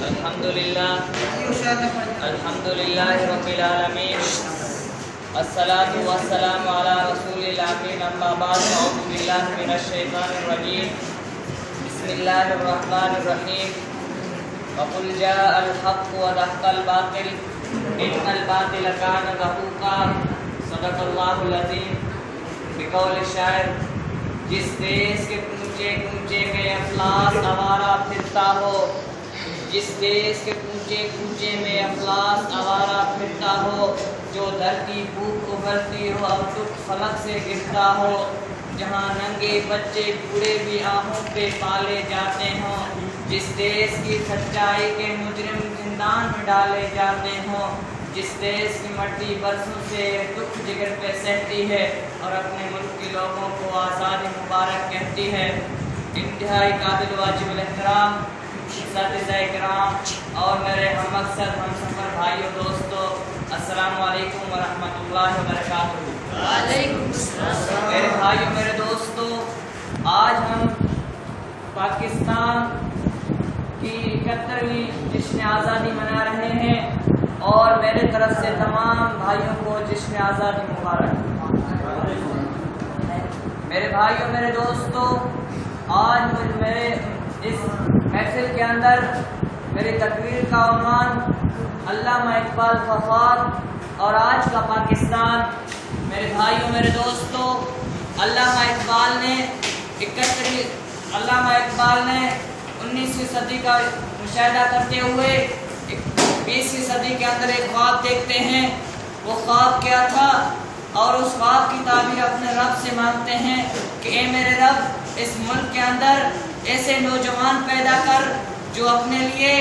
अल्हम्दुलिल्लाह रब्बिल आलमीन अस्सलातु वस्सलामु अला रसूलिल अमीन अम्मा बाद अऊज़ु बिल्लाहि मिनश शैतानिर रजीम बिस्मिल्लाहिर रहमानिर रहीम वक़ुल जाअल हक़्क़ु व ज़हक़ल बातिल इन्नल बातिल कान ज़हूक़ा सदक़ल्लाहुल अज़ीम। बिक़ौल शायर, जिस देश के कूचे कूचे में अफलास आवारा फिरता हो, जिस देश के कूचे कूचे में अफलास आवारा फिरता हो, जो धरती भूख उभरती हो और दुख फलक से गिरता हो, जहाँ नंगे बच्चे बूढ़े भी आहों पे पाले जाते हों, जिस देश की सच्चाई के मुजरिम जिंदान में डाले जाते हों, जिस देश की मट्टी बरसों से दुख जिगर पे सहती है और अपने मुल्क के लोगों को आज़ादी मुबारक कहती है। इंतहाई काबिल वाजिब एहतराम साथिज़ाए किराम और मेरे हम मकसद हम सफ़र भाइयों दोस्तों, अस्सलामु अलैकुम व रहमतुल्लाहि व बरकातुहू। वालेकुम अस्सलाम। मेरे भाइयों मेरे दोस्तों, आज हम पाकिस्तान की 71वीं जश्न आज़ादी मना रहे हैं और मेरे तरफ से तमाम भाइयों को जश्न आज़ादी मुबारक। मेरे भाइयों मेरे दोस्तों, आज मेरे इस महफिल के अंदर मेरी तकरीर का उन्वान अल्लामा इकबाल फ़ख़ार और आज का पाकिस्तान। मेरे भाइयों मेरे दोस्तों, अल्लामा इकबाल ने 19वीं सदी का मुशाहिदा करते हुए 20वीं सदी के अंदर एक ख्वाब देखते हैं। वो ख्वाब क्या था और उस ख्वाब की ताबीर अपने रब से मांगते हैं कि ए मेरे रब, इस मुल्क के अंदर ऐसे नौजवान पैदा कर जो अपने लिए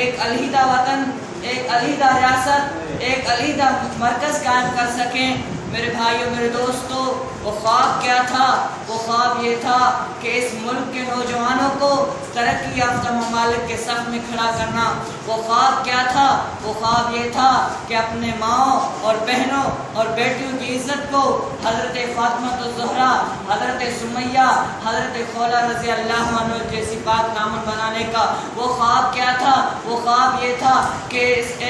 एक अलहीदा वतन, एक अलहीदा रियासत, एक अलहीदा मरकज़ कायम कर सकें। मेरे भाइयों मेरे दोस्तों, वो ख्वाब क्या था? वो ख्वाब ये था कि इस मुल्क के नौजवानों को तरक्की याफ्ता ममालिक के सफ़ में खड़ा करना। वो ख्वाब क्या था? वो ख्वाब ये था कि अपने माओ और बहनों और बेटियों की इज़्ज़त को हज़रत फ़ातिमा ज़हरा, हज़रत सुमैया, हज़रत खौला रज़ी अल्लाह अन्हा जैसी पाक दामन बनाने का। वो ख्वाब क्या था? वो ख्वाब ये था कि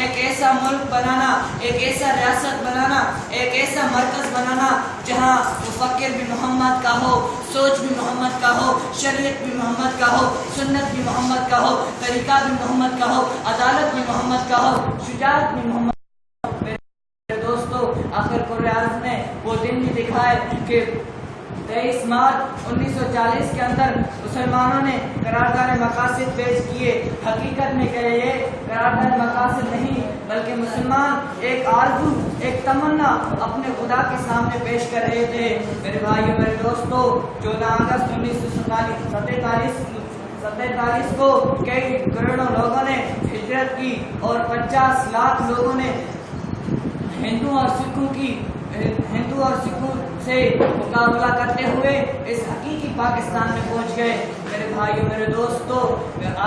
एक ऐसा मुल्क बनाना, एक ऐसा रियासत बनाना, एक ऐसा मरकज़ बनाना जहाँ मुफ़क्किर भी मोहम्मद का हो, सोच भी मोहम्मद का हो, शरीयत भी मोहम्मद का हो, सुन्नत भी मोहम्मद का हो, तरीका भी मोहम्मद का हो, अदालत भी मोहम्मद का हो, शुजाअत भी मोहम्मद। मेरे दोस्तों, आखिर कुरान ने वो दिन भी दिखाए कि 23 मार्च 1940 के अंदर मुसलमानों ने करारदार मकासिद पेश किए। हकीकत में क्या ये करारदार मकासिद नहीं बल्कि मुसलमान एक आरज़ू, एक तमन्ना अपने खुदा के सामने पेश कर रहे थे। मेरे भाइयों मेरे दोस्तों, 14 अगस्त 1947 को कई करोड़ों लोगों ने हिजरत की और 50 लाख लोगों ने हिंदू और सिखों से मुकाबला करते हुए इस हकीकी पाकिस्तान में पहुंच गए। मेरे भाइयों मेरे दोस्तों,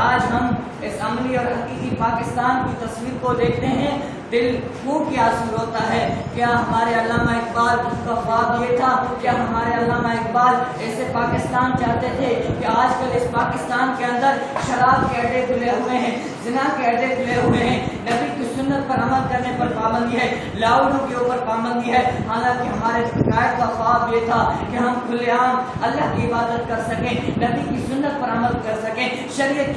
आज हम इस अमली और हकीकी पाकिस्तान की तस्वीर को देखते हैं, दिल खूब की आंसू होता है। क्या हमारे अल्लामा इकबाल का ख्वाब ये था? क्या हमारे अल्लामा इकबाल ऐसे पाकिस्तान चाहते थे कि आजकल इस पाकिस्तान के अंदर शराब के अड्डे खुले हुए हैं, जिना के अड्डे खुले हुए हैं, नबी की सुन्नत पर अमल करने पर पाबंदी है, लाउडों के ऊपर पाबंदी है। हालांकि हमारे कायद का ख्वाब ये था कि हम खुलेआम अल्लाह की इबादत कर सकें, नबी की सुन्नत पर अमल कर सकें, शरीयत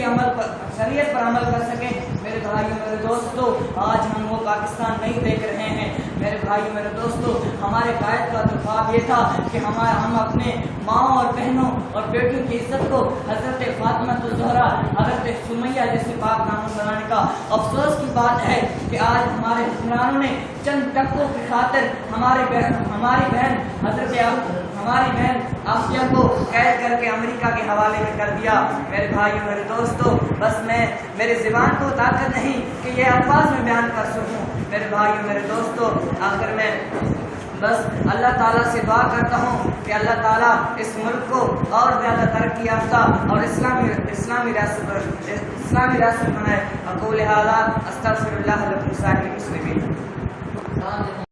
पर अमल कर सकें। मेरे भाइयों मेरे दोस्तों, आज हम वो पाकिस्तान नहीं देख रहे हैं। मेरे भाइयों मेरे दोस्तों, हमारे कायद का तो ख्वाब ये था कि हम अपने माँ और बहनों और बेटियों की इज्जत को हज़रत फ़ातिमा ज़हरा, हज़रत सुमैया जैसे पाक दामन बनाने का। अफसोस की बात है कि आज हमारे हुक्मरानों ने चंद टक्कों की खातिर हमारी बहन आसिया को कैद करके अमेरिका के हवाले में कर दिया। मेरे भाइयों मेरे दोस्तों, बस मेरी ज़ुबान को ताकत नहीं कि ये अल्फाज में बयान कर सकूं। मेरे भाइयों मेरे दोस्तों, आखिर में बस अल्लाह ताला से दुआ करता हूँ कि अल्लाह ताला इस मुल्क को और ज़्यादा तरक्की याफ्ता और इस्लामी रियासत बनाए। अक़ूलु हाज़ा अस्तग़फ़िरुल्लाह लकुम साइरिल मुस्लिमीन।